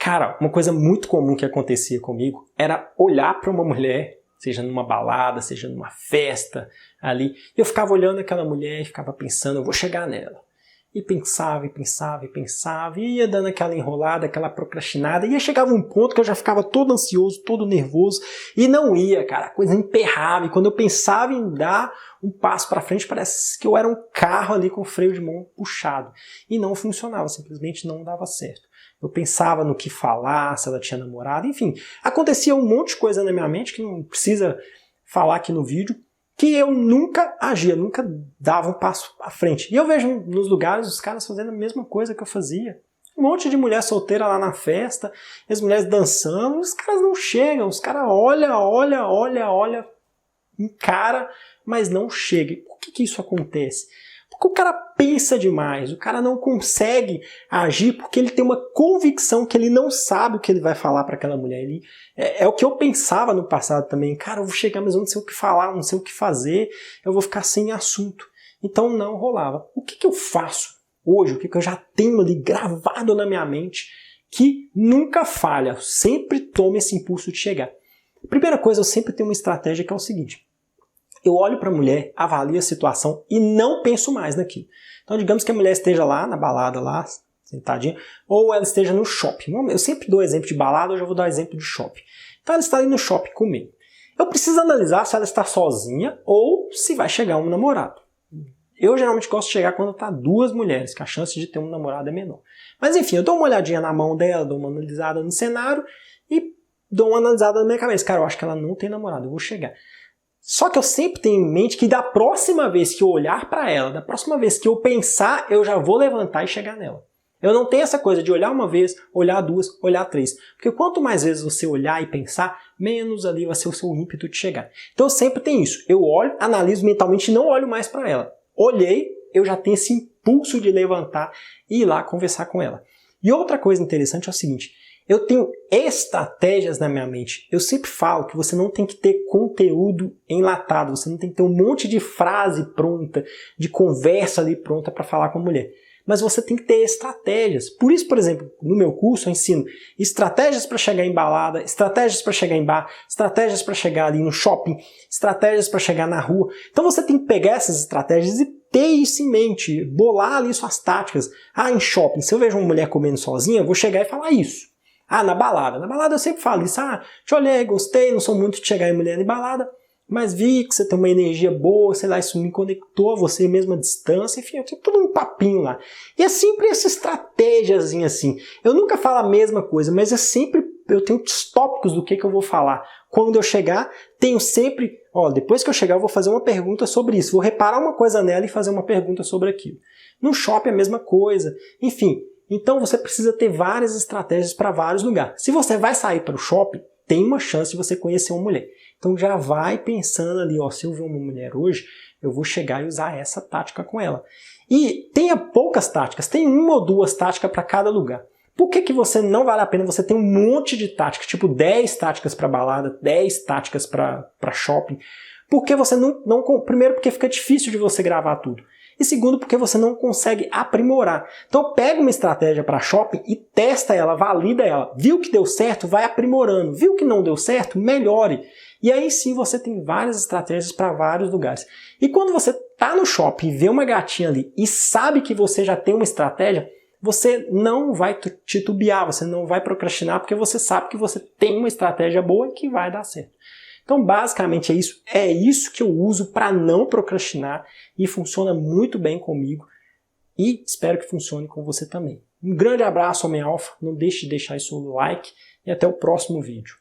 Cara, uma coisa muito comum que acontecia comigo era olhar para uma mulher, seja numa balada, seja numa festa ali, e eu ficava olhando aquela mulher e ficava pensando, eu vou chegar nela. E pensava, e pensava, e pensava, e ia dando aquela enrolada, aquela procrastinada, e aí chegava um ponto que eu já ficava todo ansioso, todo nervoso, e não ia, cara, a coisa emperrava, e quando eu pensava em dar um passo para frente, parece que eu era um carro ali com o freio de mão puxado, e não funcionava, simplesmente não dava certo. Eu pensava no que falar, se ela tinha namorado, enfim, acontecia um monte de coisa na minha mente, que não precisa falar aqui no vídeo, que eu nunca agia, nunca dava um passo à frente. E eu vejo nos lugares os caras fazendo a mesma coisa que eu fazia. Um monte de mulher solteira lá na festa, as mulheres dançando, os caras não chegam, os caras olha, encara, mas não chega. E por que isso acontece? Porque o cara pensa demais, o cara não consegue agir porque ele tem uma convicção que ele não sabe o que ele vai falar para aquela mulher. É o que eu pensava no passado também. Cara, eu vou chegar, mas eu não sei o que falar, não sei o que fazer, eu vou ficar sem assunto. Então não rolava. O que eu faço hoje, o que eu já tenho ali gravado na minha mente, que nunca falha, eu sempre tomo esse impulso de chegar. Primeira coisa, eu sempre tenho uma estratégia que é o seguinte. Eu olho para a mulher, avalio a situação e não penso mais naquilo. Então, digamos que a mulher esteja lá na balada, lá, sentadinha, ou ela esteja no shopping. Eu sempre dou exemplo de balada, hoje eu vou dar exemplo de shopping. Então, ela está ali no shopping comigo. Eu preciso analisar se ela está sozinha ou se vai chegar um namorado. Eu geralmente gosto de chegar quando está duas mulheres, que a chance de ter um namorado é menor. Mas enfim, eu dou uma olhadinha na mão dela, dou uma analisada no cenário e dou uma analisada na minha cabeça. Cara, eu acho que ela não tem namorado, eu vou chegar. Só que eu sempre tenho em mente que da próxima vez que eu olhar para ela, da próxima vez que eu pensar, eu já vou levantar e chegar nela. Eu não tenho essa coisa de olhar uma vez, olhar duas, olhar três. Porque quanto mais vezes você olhar e pensar, menos ali vai ser o seu ímpeto de chegar. Então eu sempre tenho isso. Eu olho, analiso mentalmente e não olho mais para ela. Olhei, eu já tenho esse impulso de levantar e ir lá conversar com ela. E outra coisa interessante é o seguinte. Eu tenho estratégias na minha mente. Eu sempre falo que você não tem que ter conteúdo enlatado, você não tem que ter um monte de frase pronta, de conversa ali pronta para falar com a mulher. Mas você tem que ter estratégias. Por isso, por exemplo, no meu curso eu ensino estratégias para chegar em balada, estratégias para chegar em bar, estratégias para chegar ali no shopping, estratégias para chegar na rua. Então você tem que pegar essas estratégias e ter isso em mente, bolar ali suas táticas. Ah, em shopping, se eu vejo uma mulher comendo sozinha, eu vou chegar e falar isso. Ah, na balada. Na balada eu sempre falo isso. Ah, te olhei, gostei, não sou muito de chegar em mulher em balada, mas vi que você tem uma energia boa, sei lá, isso me conectou a você mesmo à distância, enfim, eu tenho todo um papinho lá. E é sempre essa estratégiazinha assim. Eu nunca falo a mesma coisa, mas é sempre, eu tenho os tópicos do que eu vou falar. Quando eu chegar, tenho sempre, depois que eu chegar eu vou fazer uma pergunta sobre isso, vou reparar uma coisa nela e fazer uma pergunta sobre aquilo. No shopping é a mesma coisa, enfim. Então você precisa ter várias estratégias para vários lugares. Se você vai sair para o shopping, tem uma chance de você conhecer uma mulher. Então já vai pensando ali, se eu ver uma mulher hoje, eu vou chegar e usar essa tática com ela. E tenha poucas táticas, tem uma ou duas táticas para cada lugar. Por que você não vale a pena você ter um monte de táticas, tipo 10 táticas para balada, 10 táticas para shopping? Porque você não... Primeiro, porque fica difícil de você gravar tudo. E segundo, porque você não consegue aprimorar. Então pega uma estratégia para shopping e testa ela, valida ela. Viu que deu certo, vai aprimorando. Viu que não deu certo, melhore. E aí sim você tem várias estratégias para vários lugares. E quando você está no shopping e vê uma gatinha ali e sabe que você já tem uma estratégia, você não vai titubear, você não vai procrastinar, porque você sabe que você tem uma estratégia boa e que vai dar certo. Então, basicamente é isso que eu uso para não procrastinar e funciona muito bem comigo e espero que funcione com você também. Um grande abraço, Homem Alfa, não deixe de deixar aí seu like e até o próximo vídeo.